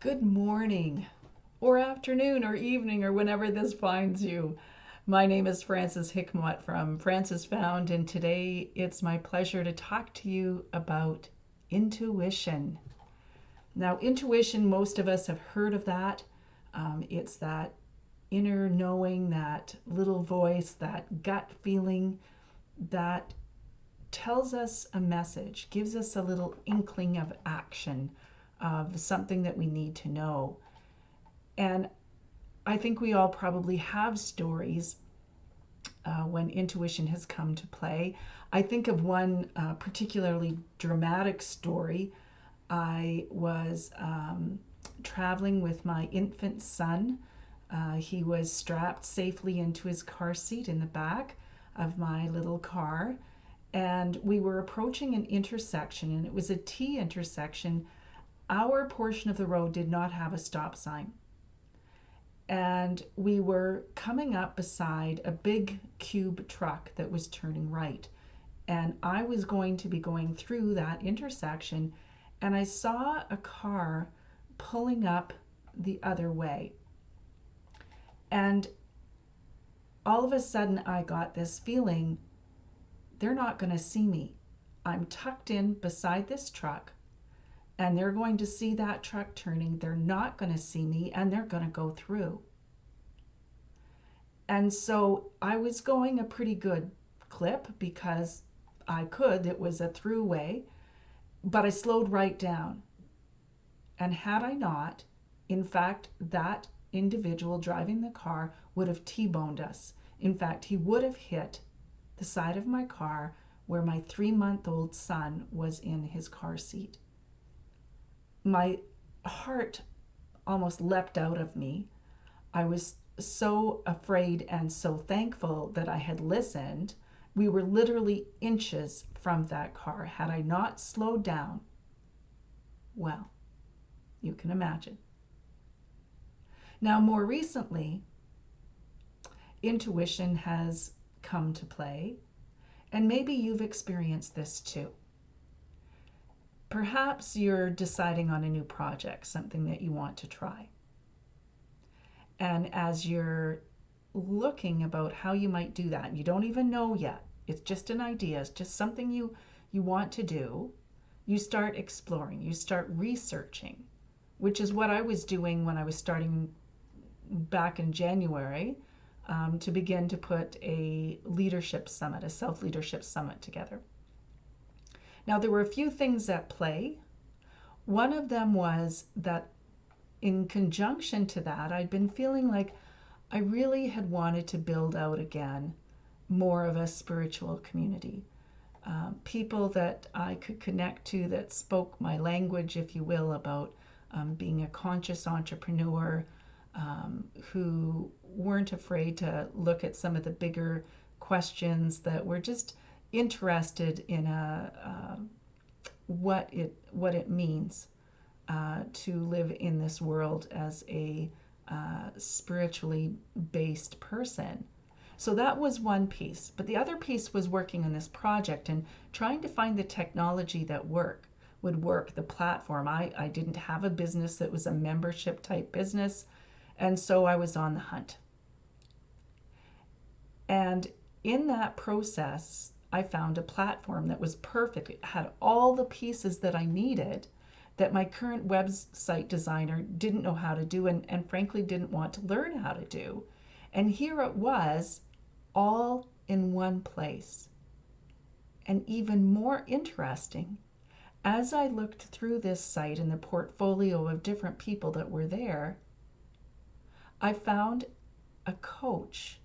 Good morning, or afternoon, or evening, or whenever this finds you. My name is Frances Hickmott from Frances Found, and today it's my pleasure to talk to you about intuition. Now, intuition, most of us have heard of that. It's that inner knowing, that little voice, that gut feeling that tells us a message, gives us a little inkling of action, of something that we need to know. And I think we all probably have stories when intuition has come to play. I think of one particularly dramatic story. I was traveling with my infant son. He was strapped safely into his car seat in the back of my little car. And we were approaching an intersection, and it was a T intersection. Our portion of the road did not have a stop sign. And we were coming up beside a big cube truck that was turning right. And I was going to be going through that intersection, and I saw a car pulling up the other way. And all of a sudden, I got this feeling they're not going to see me. I'm tucked in beside this truck, and they're going to see that truck turning. They're not going to see me, and they're going to go through. And so I was going a pretty good clip because I could. It was a throughway, but I slowed right down. And had I not, in fact, that individual driving the car would have T-boned us. In fact, he would have hit the side of my car where my 3-month-old son was in his car seat. My heart almost leapt out of me. I was so afraid and so thankful that I had listened. We were literally inches from that car. Had I not slowed down, well, you can imagine. Now, more recently, intuition has come to play, and maybe you've experienced this too. Perhaps you're deciding on a new project, something that you want to try. And as you're looking about how you might do that, and you don't even know yet, it's just an idea, it's just something you want to do, you start exploring, you start researching, which is what I was doing when I was starting back in January to begin to put a leadership summit, a self-leadership summit together. Now, there were a few things at play. One of them was that in conjunction to that, I'd been feeling like I really had wanted to build out again more of a spiritual community. People that I could connect to that spoke my language, if you will, about being a conscious entrepreneur, who weren't afraid to look at some of the bigger questions, that were just interested in what it means to live in this world as a spiritually based person. So that was one piece. But the other piece was working on this project and trying to find the technology that would work, the platform. I didn't have a business that was a membership type business, and so I was on the hunt. And in that process, I found a platform that was perfect. It had all the pieces that I needed that my current website designer didn't know how to do, and frankly didn't want to learn how to do. And here it was, all in one place. And even more interesting, as I looked through this site and the portfolio of different people that were there, I found a coach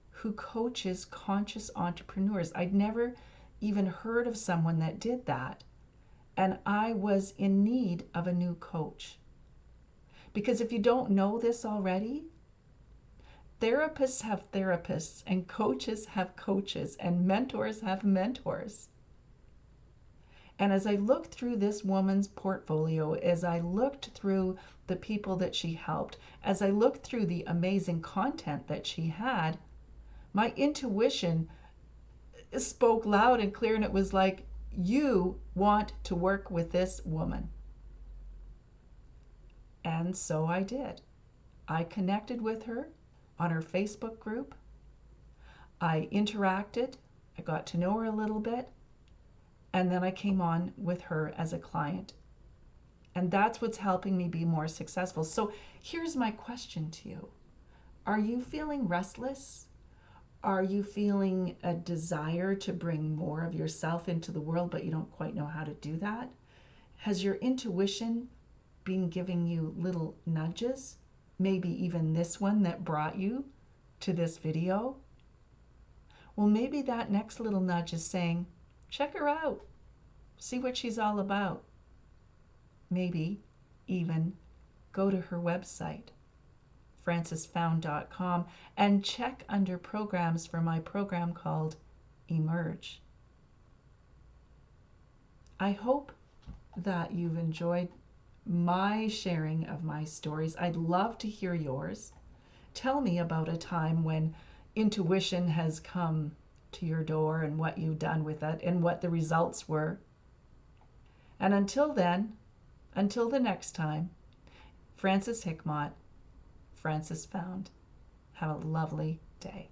who coaches conscious entrepreneurs. I'd never even heard of someone that did that. And I was in need of a new coach. Because if you don't know this already, therapists have therapists, and coaches have coaches, and mentors have mentors. And as I looked through this woman's portfolio, as I looked through the people that she helped, as I looked through the amazing content that she had, my intuition spoke loud and clear, and it was like, you want to work with this woman. And so I did. I connected with her on her Facebook group. I interacted. I got to know her a little bit. And then I came on with her as a client. And that's what's helping me be more successful. So here's my question to you. Are you feeling restless? Are you feeling a desire to bring more of yourself into the world, but you don't quite know how to do that? Has your intuition been giving you little nudges? Maybe even this one that brought you to this video? Well, maybe that next little nudge is saying, check her out, see what she's all about. Maybe even go to her website, francesfound.com, and check under programs for my program called Emerge. I hope that you've enjoyed my sharing of my stories. I'd love to hear yours. Tell me about a time when intuition has come to your door and what you've done with it and what the results were. And until then, until the next time, Frances Hickmott, Frances Found. Have a lovely day.